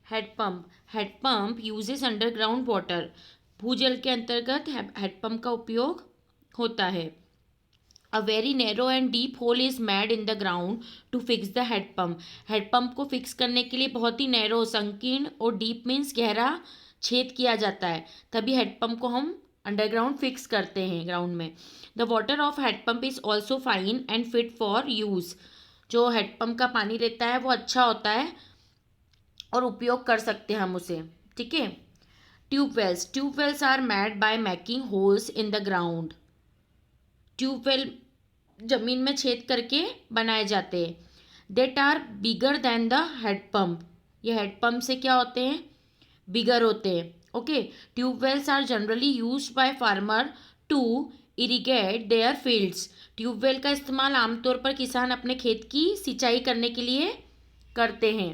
Head pump uses underground water, भूजल के अंतर्गत हेडपम्प का उपयोग होता है। A very narrow and deep hole is made in the ground to fix the hand pump. Hand pump को फिक्स करने के लिए बहुत ही नैरो, संकीर्ण, और डीप मीन्स गहरा छेद किया जाता है, तभी हेडपम्प को हम अंडरग्राउंड फिक्स करते हैं ग्राउंड में। The water of head pump is also fine and fit for use. जो हेडपम्प का पानी रहता है वो अच्छा होता है और उपयोग कर सकते हैं हम उसे, ठीक है। Tube wells are made by making holes in the ground. Tube well जमीन में छेद करके बनाए जाते हैं। That are bigger than the hand pump. ये हेडपम्प से क्या होते हैं, बिगर होते हैं, okay. Tube wells are generally used by farmer to irrigate their fields. Tube well का इस्तेमाल आमतौर पर किसान अपने खेत की सिंचाई करने के लिए करते हैं।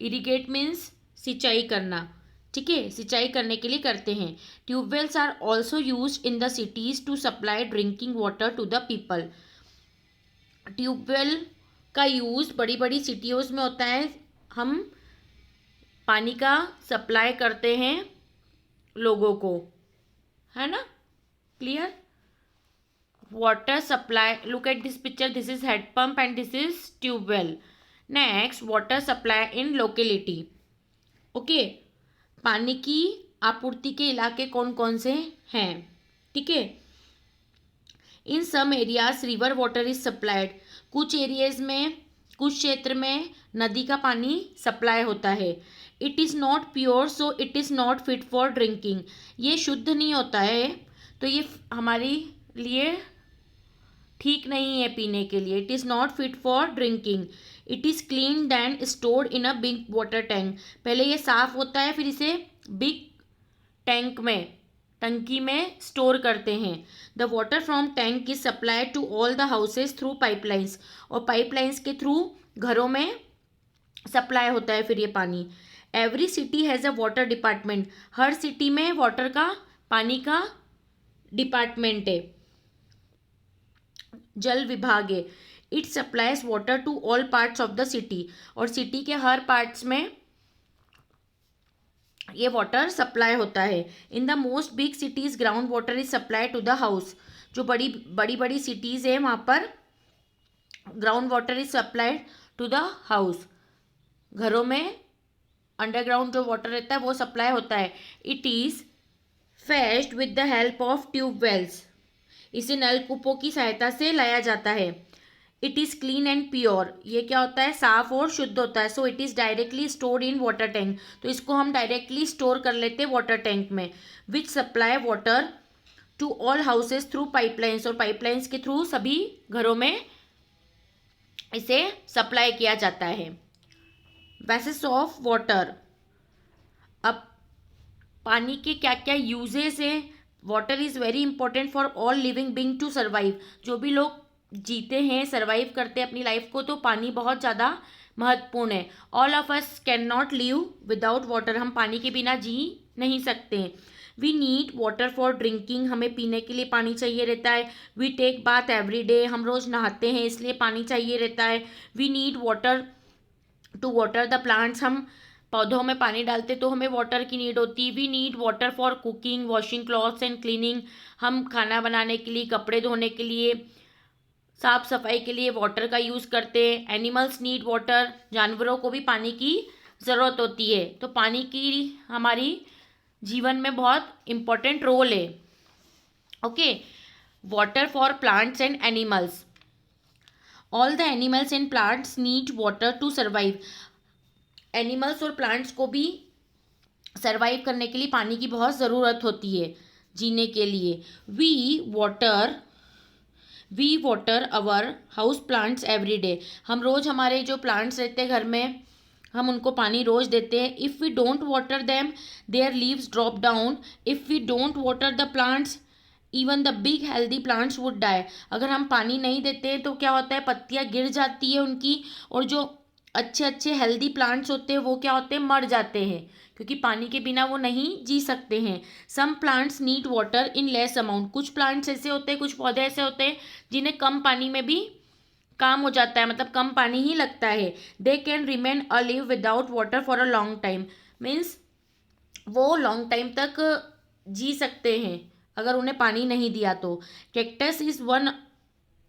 इरिगेट मीन्स सिंचाई करना, ठीक है, सिंचाई करने के लिए करते हैं। Tube wells are also use in the cities to supply drinking water to the people. Tube well का यूज़ बड़ी बड़ी सिटीज़ में होता है, हम पानी का सप्लाई करते हैं लोगों को, है ना, clear. Water supply, look at this picture, this is hand pump and this is tube well. Next, water supply in locality, okay. पानी की आपूर्ति के इलाके कौन कौन से हैं, ठीक है। In some areas river water is supplied. कुछ एरियाज में, कुछ क्षेत्र में नदी का पानी सप्लाई होता है। It is not pure so it is not fit for drinking. ये शुद्ध नहीं होता है तो ये हमारे लिए ठीक नहीं है पीने के लिए। It is not fit for drinking. It is clean then stored in a big water tank. पहले ये साफ़ होता है, फिर इसे बिग टैंक में, टंकी में स्टोर करते हैं। The water from tank is supplied to all the houses through pipelines. और पाइपलाइंस के थ्रू घरों में सप्लाई होता है फिर ये पानी। Every city has a water department. हर सिटी में वाटर का, पानी का डिपार्टमेंट है, जल विभाग है। It supplies water to all parts of the city. और सिटी के हर पार्ट्स में ये वाटर सप्लाई होता है। In the most big cities ground water is supply to the house. जो बड़ी बड़ी बड़ी सिटीज़ है वहाँ पर ground water is supplied to the house. घरों में अंडरग्राउंड जो वाटर रहता है वो सप्लाई होता है। It is fetched with the help of tube wells. इसे नलकूपों की सहायता से लाया जाता है। It is clean and pure. ये क्या होता है, साफ और शुद्ध होता है। So it is directly stored in water tank. तो इसको हम डायरेक्टली स्टोर कर लेते हैं वाटर टैंक में। Which supply water to all houses through pipelines. और पाइपलाइंस के थ्रू सभी घरों में इसे सप्लाई किया जाता है। Uses of water. अब पानी के क्या क्या यूजेस हैं। Water is very important for all living being to survive. जो भी लोग जीते हैं, सर्वाइव करते हैं अपनी लाइफ को, तो पानी बहुत ज़्यादा महत्वपूर्ण है। All of us can not live without water. हम पानी के बिना जी नहीं सकते। We need water for drinking. हमें पीने के लिए पानी चाहिए रहता है। We take bath every day. हम रोज़ नहाते हैं इसलिए पानी चाहिए रहता है। We need water to water the plants. हम पौधों में पानी डालते तो हमें वाटर की नीड होती है। We need water for cooking, washing clothes and cleaning. हम खाना बनाने के लिए, कपड़े धोने के लिए, साफ सफाई के लिए वाटर का यूज़ करते हैं। Animals need water. जानवरों को भी पानी की ज़रूरत होती है। तो पानी की हमारी जीवन में बहुत इम्पोर्टेंट रोल है, okay. Water for plants and animals. All the animals and plants need water to survive. Animals और प्लांट्स को भी सर्वाइव करने के लिए पानी की बहुत ज़रूरत होती है, जीने के लिए। We water our house plants every day. हम रोज़ हमारे जो प्लांट्स रहते हैं घर में, हम उनको पानी रोज़ देते हैं। If we don't water them their leaves drop down. If we don't water the plants even the big healthy plants would die. अगर हम पानी नहीं देते तो क्या होता है, पत्तियाँ गिर जाती है उनकी, और जो अच्छे अच्छे हेल्दी प्लांट्स होते हैं वो क्या होते हैं, मर जाते हैं, क्योंकि पानी के बिना वो नहीं जी सकते हैं। Some plants need water in less amount. कुछ प्लांट्स ऐसे होते हैं, कुछ पौधे ऐसे होते हैं जिन्हें कम पानी में भी काम हो जाता है, मतलब कम पानी ही लगता है। They can remain a live without water for a long time, means वो लॉन्ग टाइम तक जी सकते हैं अगर उन्हें पानी नहीं दिया तो। Cactus is one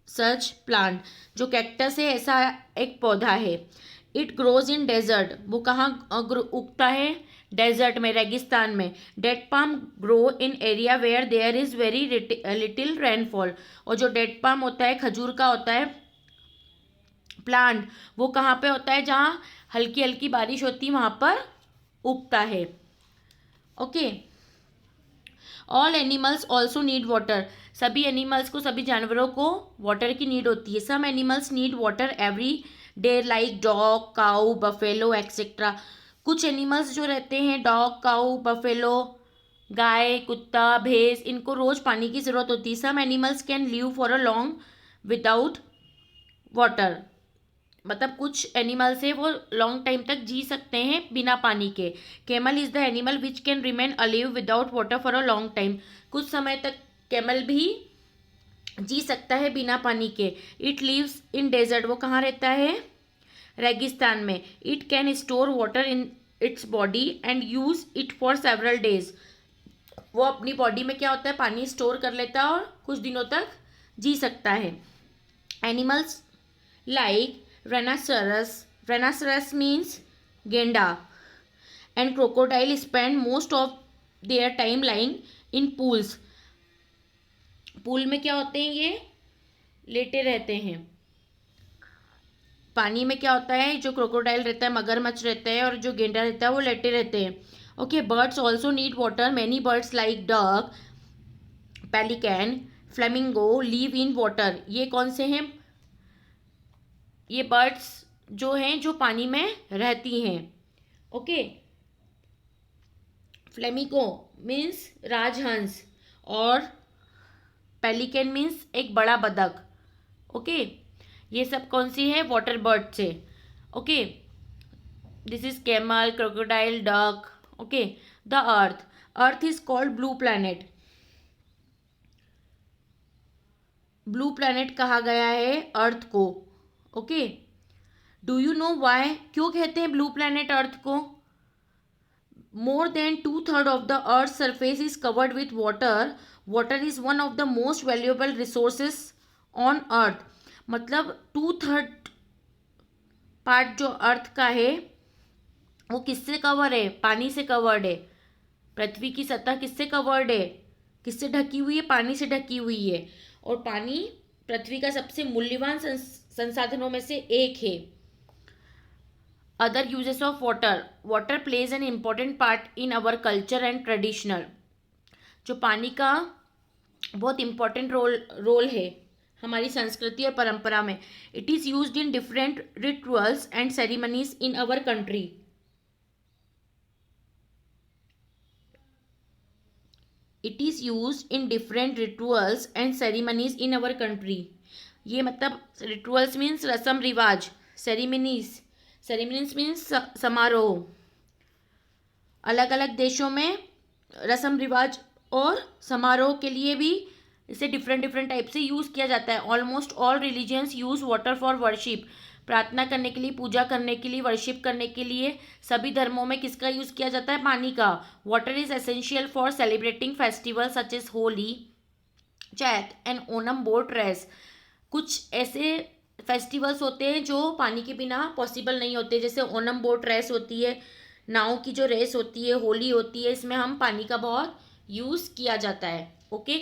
such plant, जो कैक्टस है ऐसा एक पौधा है। इट ग्रोज इन डेजर्ट, वो कहाँ उगता है? डेजर्ट में, रेगिस्तान में। Date palm grow in area where there is very little rainfall, और जो डेट पाम होता है, खजूर का होता है प्लांट, वो कहाँ पे होता है? जहाँ हल्की हल्की बारिश होती है वहाँ पर उगता है। Okay. All animals also need water, सभी एनिमल्स को, सभी जानवरों को वाटर की नीड होती है। Some animals need water every day like dog, cow, buffalo etcetera. कुछ एनिमल्स जो रहते हैं, डॉग, काऊ, बफेलो, गाय, कुत्ता, भैंस, इनको रोज पानी की जरूरत होती है। Some animals can live for a long without water, मतलब कुछ एनिमल्स है वो लॉन्ग टाइम तक जी सकते हैं बिना पानी के। Camel is the animal which can remain अलिव without water for a long time, कुछ समय तक कैमल भी जी सकता है बिना पानी के। इट लिव्स इन डेजर्ट, वो कहाँ रहता है? रेगिस्तान में। It can store water in its body and use it for several days, वो अपनी बॉडी में क्या होता है, पानी स्टोर कर लेता है और कुछ दिनों तक जी सकता है। एनिमल्स like rhinoceros means गेंडा, and crocodile spend most of their time lying in pools, pool में क्या होते हैं? ये लेटे रहते हैं। पानी में क्या होता है? जो क्रोकोडाइल रहता है, मगरमच्छ रहता है, और जो गेंडा रहता है वो लेटे रहते हैं। Okay. Birds also need water, many birds like duck, pelican, flamingo live in water, ये कौन से हैं? ये बर्ड्स जो हैं जो पानी में रहती हैं। ओके। फ्लेमिंगो मीन्स राजहंस, और पेलिकन मीन्स एक बड़ा बतख। ओके। ये सब कौन सी है? वाटर बर्ड से। Okay. This is camel, crocodile, duck. Okay. The earth, earth is called blue planet, blue planet कहा गया है अर्थ को। Okay. Do you know why, क्यों कहते हैं ब्लू प्लैनेट अर्थ को? More than 2/3 of the earth surface is covered with water, water is one of the most valuable resources on earth, मतलब 2/3 part जो अर्थ का है वो किससे कवर है? पानी से कवर्ड है। पृथ्वी की सतह किससे कवर्ड है? किससे ढकी हुई है? पानी से ढकी हुई है, और पानी पृथ्वी का सबसे मूल्यवान संसाधनों में से एक है। Other uses of water, water plays an important part in our culture and traditional, जो पानी का बहुत इम्पॉर्टेंट रोल है हमारी संस्कृति और परंपरा में। It is used in different rituals and ceremonies in our country, it is use in different rituals and ceremonies in our country. ये मतलब रिचुअल्स मीन्स रस्म रिवाज, सेरेमनीज मीन्स समारोह। अलग अलग देशों में रस्म रिवाज और समारोह के लिए भी इसे डिफरेंट टाइप से यूज़ किया जाता है। Almost all religions use water for worship, प्रार्थना करने के लिए, पूजा करने के लिए, वर्शिप करने के लिए सभी धर्मों में किसका यूज़ किया जाता है? पानी का। Water is essential for celebrating festival such as Holi, Chhath and Onam boat race. कुछ ऐसे फेस्टिवल्स होते हैं जो पानी के बिना पॉसिबल नहीं होते, जैसे ओनम बोट रेस होती है, नाव की जो रेस होती है, होली होती है, इसमें हम पानी का बहुत यूज़ किया जाता है। ओके।